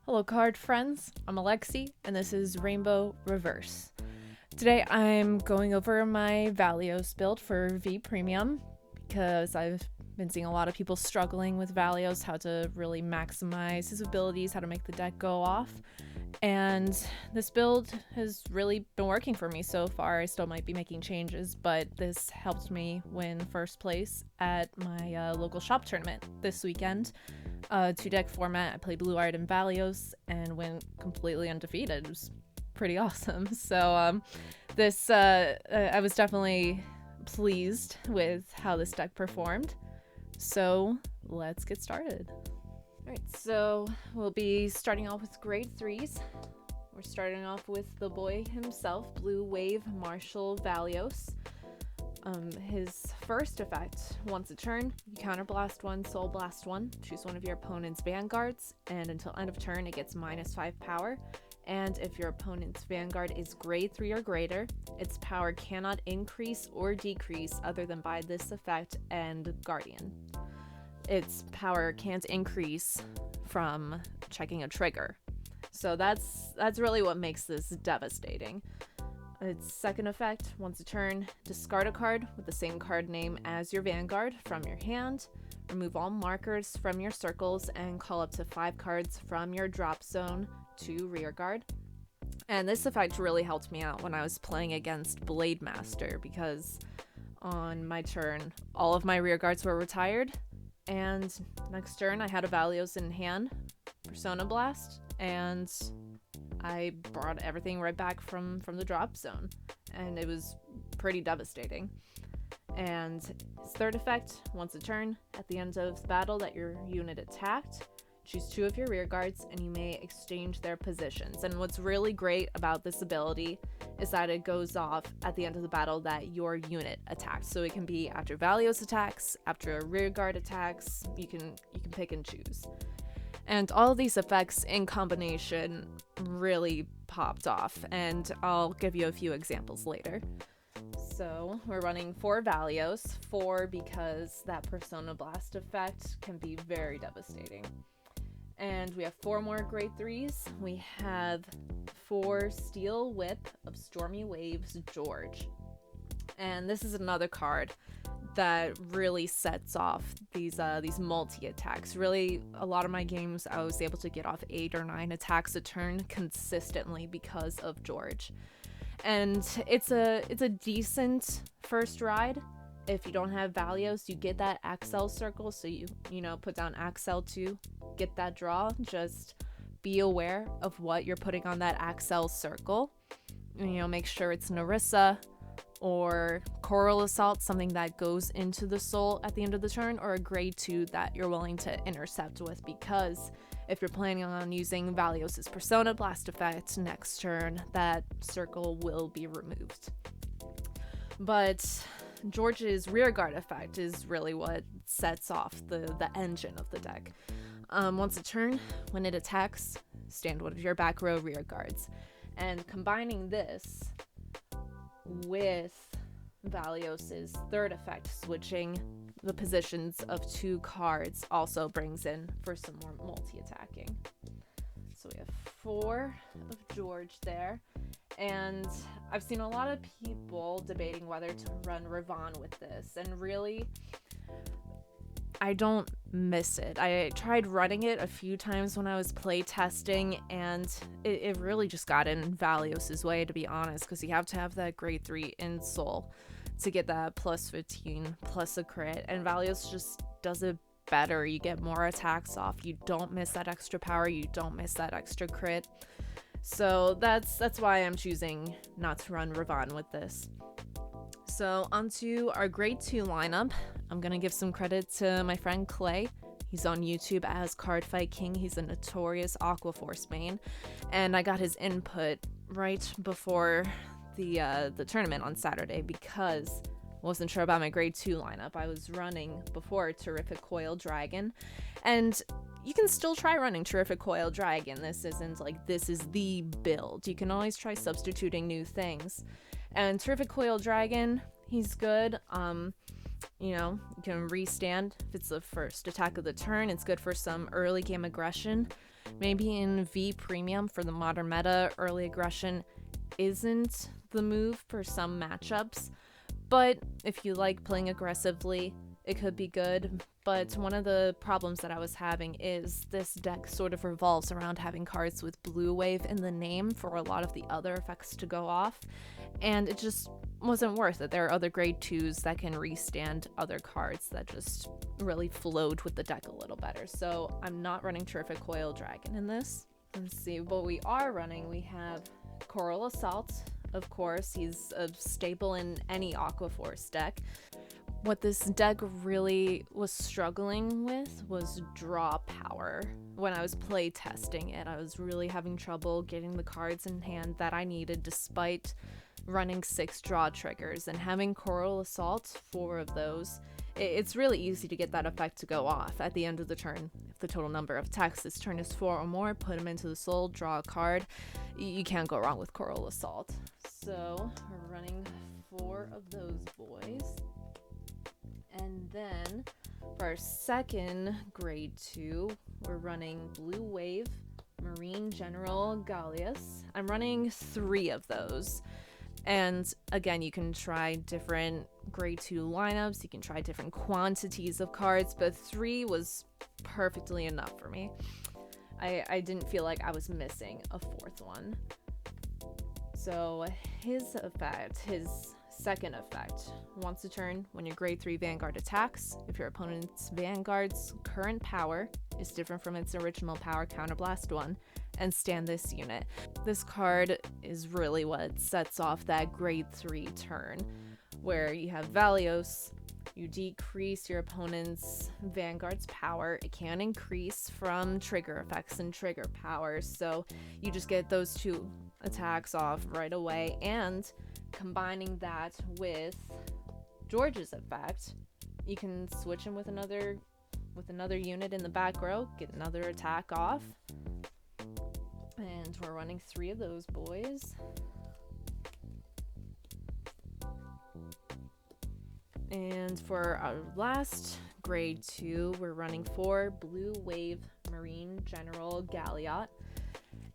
Hello card friends, I'm Alexi and this is Rainbow Reverse. Today I'm going over my Valeos build for V Premium because I've been seeing a lot of people struggling with Valeos, how to really maximize his abilities, how to make the deck go off. And this build has really been working for me so far. I still might be making changes, but this helped me win first place at my local shop tournament this weekend. Two-deck format. I played Blue Art and Valeos and went completely undefeated. It was pretty awesome. So I was definitely pleased with how this deck performed. So let's get started. Alright, so we'll be starting off with grade 3s. We're starting off with the boy himself, Blue Wave Marshal Valeos. His first effect, once a turn, you counterblast one, soul blast one, choose one of your opponent's Vanguards, and until end of turn it gets -5 power. And if your opponent's Vanguard is grade 3 or greater, its power cannot increase or decrease other than by this effect and Guardian. Its power can't increase from checking a trigger. So that's really what makes this devastating. Its second effect, once a turn, discard a card with the same card name as your Vanguard from your hand, remove all markers from your circles, and call up to 5 cards from your drop zone to rearguard. And this effect really helped me out when I was playing against Blade Master, because on my turn, all of my rearguards were retired, and next turn I had a Valeos in hand, Persona Blast, and I brought everything right back from the drop zone, and it was pretty devastating. And his third effect, once a turn, at the end of the battle that your unit attacked, choose 2 of your rear guards and you may exchange their positions. And what's really great about this ability is that it goes off at the end of the battle that your unit attacked. So it can be after Valeos attacks, after a rear guard attacks, you can pick and choose. And all of these effects in combination really popped off, and I'll give you a few examples later. So we're running 4 Valeos, 4 because that Persona Blast effect can be very devastating. And we have 4 more grade 3s. We have 4 Steel Whip of Stormy Waves Gheorghe. And this is another card that really sets off these multi-attacks. Really, a lot of my games I was able to get off 8 or 9 attacks a turn consistently because of Gheorghe. And it's a decent first ride. If you don't have Valeos, you get that Axel circle, so you put down Axel to get that draw. Just be aware of what you're putting on that Axel circle. Make sure it's Nerissa or Coral Assault, something that goes into the soul at the end of the turn, or a grade 2 that you're willing to intercept with, because if you're planning on using Valeos' Persona Blast effect next turn, that circle will be removed. But Gheorghe's rearguard effect is really what sets off the engine of the deck. Once a turn, when it attacks, stand one of your back row rearguards. And combining this with Valeos' third effect, switching the positions of 2 cards, also brings in for some more multi-attacking. So we have 4 of Gheorghe there, and I've seen a lot of people debating whether to run Ravon with this, and really, I don't miss it. I tried running it a few times when I was play testing, and it really just got in Valeos' way, to be honest, because you have to have that grade 3 in soul to get that plus 15 plus a crit, and Valeos just does it better. You get more attacks off, you don't miss that extra power, you don't miss that extra crit. So that's why I'm choosing not to run Ravon with this. So onto our grade 2 lineup. I'm gonna give some credit to my friend Clay. He's on YouTube as Cardfight King. He's a notorious Aquaforce main, and I got his input right before the tournament on Saturday because I wasn't sure about my grade 2 lineup. I was running before Terrific Coil Dragon, and you can still try running Terrific Coil Dragon. This isn't like this is the build. You can always try substituting new things. And Terrific Coil Dragon, he's good. You can restand if it's the first attack of the turn. It's good for some early game aggression. Maybe in V Premium for the modern meta, early aggression isn't the move for some matchups, but if you like playing aggressively, it could be good. But one of the problems that I was having is this deck sort of revolves around having cards with blue wave in the name for a lot of the other effects to go off, and it just wasn't worth it. There are other grade 2s that can restand other cards that just really flowed with the deck a little better. So I'm not running Terrific Coil Dragon in this. Let's see what we are running. We have Coral Assault, of course. He's a staple in any Aquaforce deck. What this deck really was struggling with was draw power. When I was play testing it, I was really having trouble getting the cards in hand that I needed despite running 6 draw triggers, and having Coral Assault, 4 of those, it's really easy to get that effect to go off at the end of the turn. If the total number of attacks this turn is 4 or more, put them into the soul, draw a card. You can't go wrong with Coral Assault. So we're running 4 of those boys. And then for our second grade 2, we're running Blue Wave, Marine General Galleass. I'm running 3 of those. And again, you can try different grade 2 lineups, you can try different quantities of cards, but 3 was perfectly enough for me. I didn't feel like I was missing a 4th one. So his effect, his second effect, once a turn, when your grade 3 Vanguard attacks, if your opponent's Vanguard's current power is different from its original power, counterblast 1, and stand this unit. This card is really what sets off that grade 3 turn, where you have Valeos, you decrease your opponent's Vanguard's power. It can increase from trigger effects and trigger powers, so you just get those 2 attacks off right away, and combining that with Gheorghe's effect, you can switch him with another unit in the back row, get another attack off. And we're running 3 of those boys. And for our last grade 2, we're running 4 Blue Wave Marine General Galliot.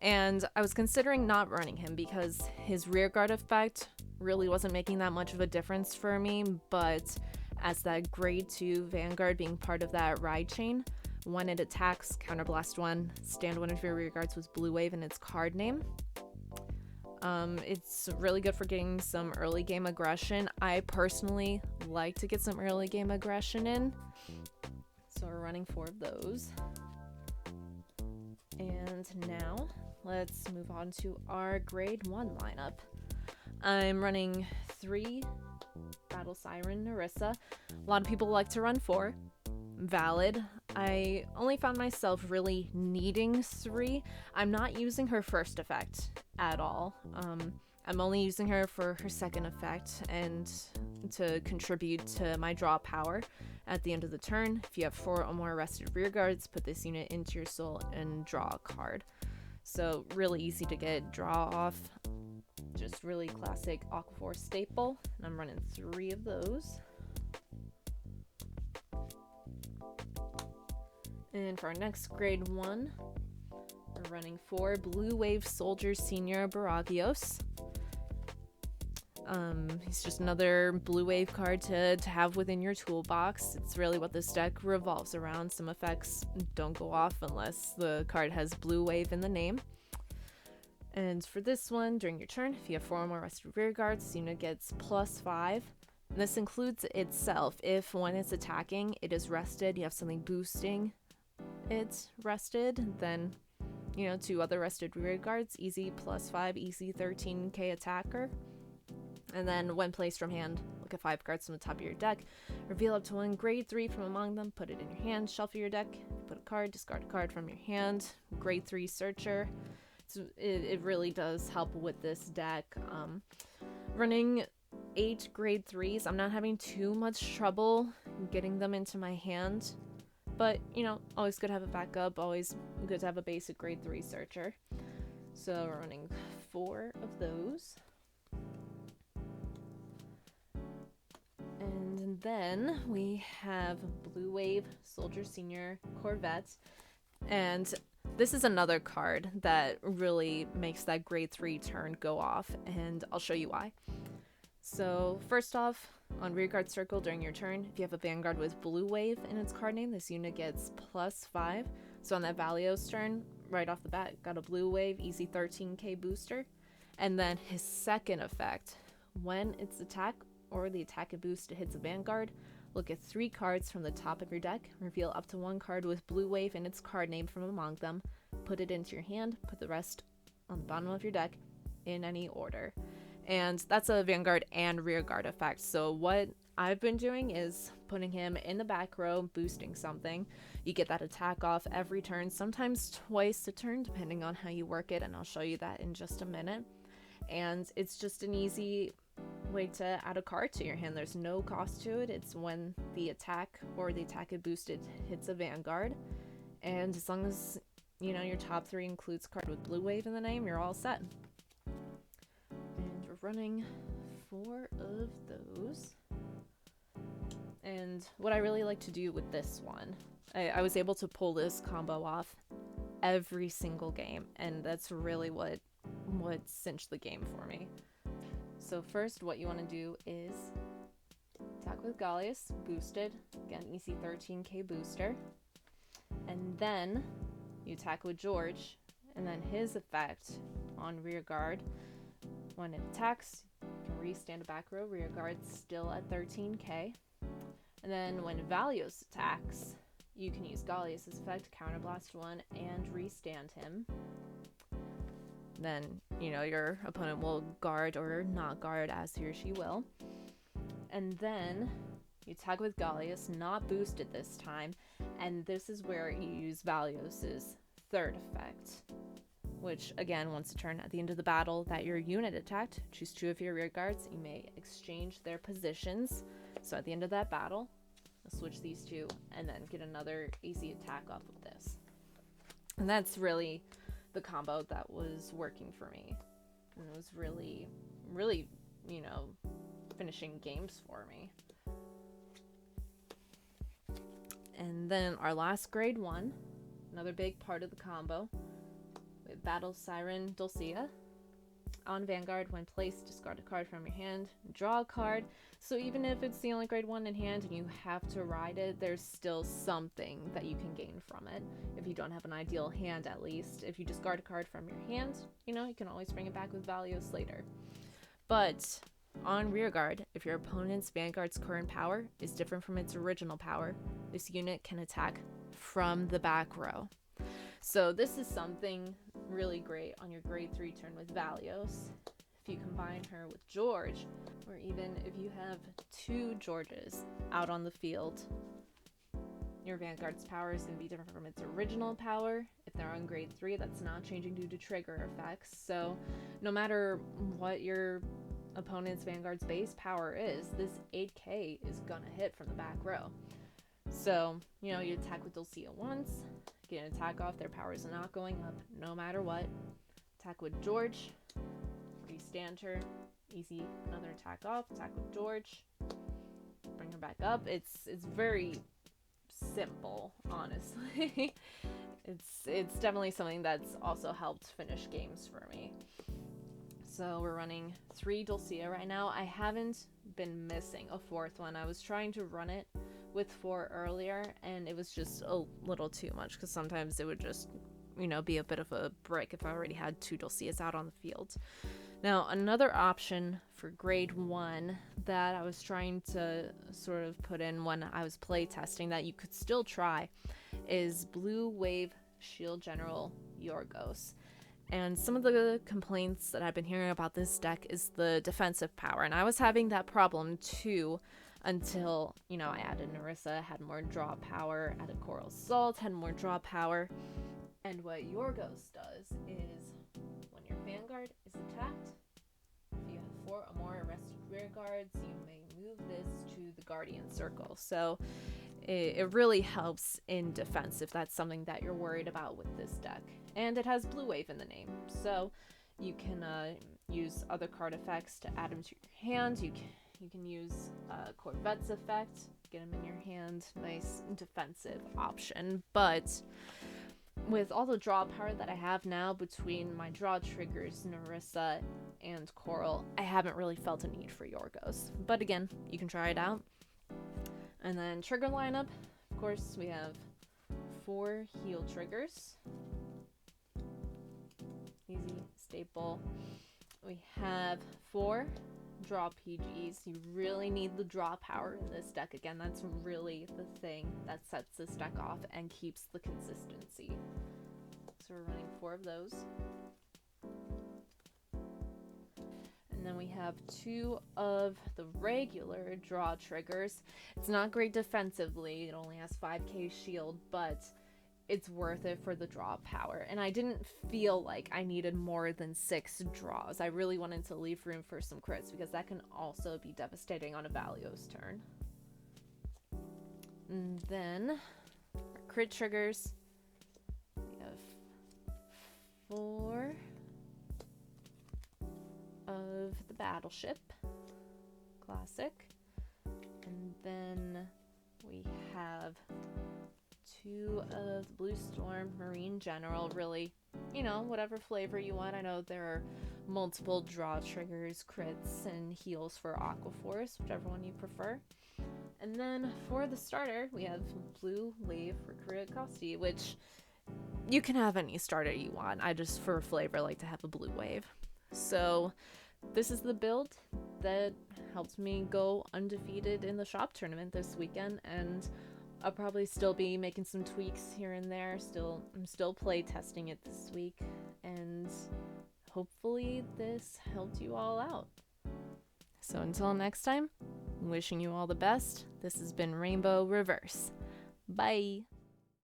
And I was considering not running him because his rearguard effect really wasn't making that much of a difference for me, but as that grade 2 Vanguard being part of that ride chain, when it attacks, counterblast 1, stand one of your rearguards with Blue Wave in its card name. It's really good for getting some early game aggression. I personally like to get some early game aggression in, so we're running 4 of those. And now let's move on to our grade 1 lineup. I'm running 3 Battle Siren Nerissa. A lot of people like to run 4. Valid. I only found myself really needing 3. I'm not using her first effect at all. I'm only using her for her second effect and to contribute to my draw power at the end of the turn. If you have 4 or more rested rearguards, put this unit into your soul and draw a card. So really easy to get draw off. Just really classic Aquaforce staple. And I'm running 3 of those. And for our next grade 1, we're running 4 Blue Wave Soldier Senior Beragios. He's just another blue wave card to have within your toolbox. It's really what this deck revolves around. Some effects don't go off unless the card has blue wave in the name. And for this one, during your turn, if you have 4 or more rested rear guards, this unit gets +5. And this includes itself. If when it's attacking, it is rested, you have something boosting it rested, then, 2 other rested rear guards, easy +5, easy 13k attacker. And then when placed from hand, look at 5 cards from the top of your deck, reveal up to 1 grade 3 from among them, put it in your hand, shuffle your deck, put a card, discard a card from your hand, grade 3 searcher. So it really does help with this deck. Running 8 grade 3s, I'm not having too much trouble getting them into my hand, but always good to have a backup, always good to have a basic grade 3 searcher. So we're running 4 of those. And then we have Blue Wave Soldier Senior Corvette. And this is another card that really makes that grade 3 turn go off, and I'll show you why. So first off, on rearguard circle during your turn, if you have a Vanguard with blue wave in its card name, this unit gets +5. So on that Valeos turn, right off the bat, got a blue wave, easy 13k booster. And then his second effect, when its attack or the attack it boost hits a Vanguard, look at 3 cards from the top of your deck, reveal up to 1 card with blue wave in its card name from among them, put it into your hand, put the rest on the bottom of your deck in any order. And that's a Vanguard and rearguard effect. So what I've been doing is putting him in the back row, boosting something. You get that attack off every turn, sometimes twice a turn, depending on how you work it, and I'll show you that in just a minute. And it's just an easy way to add a card to your hand. There's no cost to it. It's when the attack or the attack it boosted hits a Vanguard. And as long as, you know, your top 3 includes card with blue wave in the name, you're all set. And we're running 4 of those. And what I really like to do with this one, I was able to pull this combo off every single game, and that's really what cinched the game for me. So first, what you want to do is attack with Galleass, boosted, again, easy 13k booster. And then you attack with Gheorghe, and then his effect on rearguard, when it attacks, you can restand a back row, rearguard still at 13k. And then when Valeos attacks, you can use Gallia's effect, counterblast 1, and restand him. Then, you know, your opponent will guard or not guard as he or she will. And then you attack with Galliass, not boosted this time, and this is where you use Valeos's third effect, which again, once a turn at the end of the battle that your unit attacked, choose 2 of your rear guards. You may exchange their positions. So at the end of that battle, I'll switch these 2 and then get another easy attack off of this. And that's really the combo that was working for me. And it was really, you know, finishing games for me. And then our last grade 1, another big part of the combo, with Battle Siren Dulcea. On Vanguard, when placed, discard a card from your hand, draw a card. So even if it's the only grade 1 in hand and you have to ride it, there's still something that you can gain from it. If you don't have an ideal hand, at least. If you discard a card from your hand, you know, you can always bring it back with Valeos later. But on rearguard, if your opponent's Vanguard's current power is different from its original power, this unit can attack from the back row. So this is something really great on your grade 3 turn with Valeos. If you combine her with Gheorghe, or even if you have 2 Gheorghes out on the field, your Vanguard's power is going to be different from its original power. If they're on grade 3, that's not changing due to trigger effects. So no matter what your opponent's Vanguard's base power is, this 8k is going to hit from the back row. So, you know, you attack with Dulcea once, get an attack off, their power is not going up no matter what. Attack with Gheorghe, restand her, easy, another attack off, attack with Gheorghe, bring her back up. It's very simple, honestly. It's definitely something that's also helped finish games for me. So we're running 3 Dulcea right now. I haven't been missing a 4th one. I was trying to run it with 4 earlier, and it was just a little too much because sometimes it would just, you know, be a bit of a brick if I already had 2 Dulceas out on the field. Now, another option for grade 1 that I was trying to sort of put in when I was play testing that you could still try is Blue Wave Shield General Gheorghe. And some of the complaints that I've been hearing about this deck is the defensive power, and I was having that problem too until, you know, I added Nerissa, had more draw power, added Coral Salt, had more draw power. And what Gheorghe does is when your Vanguard is attacked, if you have 4 or more arrested rear guards, you may move this to the Guardian Circle. So it really helps in defense if that's something that you're worried about with this deck. And it has Blue Wave in the name, so you can use other card effects to add them to your hand. You can use Corvette's effect, get them in your hand, nice defensive option. But with all the draw power that I have now between my draw triggers, Nerissa, and Coral, I haven't really felt a need for Gheorghe. But again, you can try it out. And then trigger lineup, of course, we have 4 heal triggers. Easy, staple. We have 4 draw PGs. You really need the draw power in this deck. Again, that's really the thing that sets this deck off and keeps the consistency. So we're running 4 of those. And then we have 2 of the regular draw triggers. It's not great defensively. It only has 5k shield, but it's worth it for the draw power. And I didn't feel like I needed more than 6 draws. I really wanted to leave room for some crits because that can also be devastating on a Valeos turn. And then our crit triggers. We have 4 of the Battleship Classic, and then we have 2 of the Blue Storm Marine General. Really, you know, whatever flavor you want. I know there are multiple draw triggers, crits, and heals for Aqua Force, whichever one you prefer. And then for the starter, we have Blue Wave Recruit Kosty, which you can have any starter you want. I just, for flavor, like to have a Blue Wave. So this is the build that helped me go undefeated in the shop tournament this weekend, and I'll probably still be making some tweaks here and there. I'm still play testing it this week, and hopefully this helped you all out. So until next time, I'm wishing you all the best. This has been Rainbow Reverse. Bye!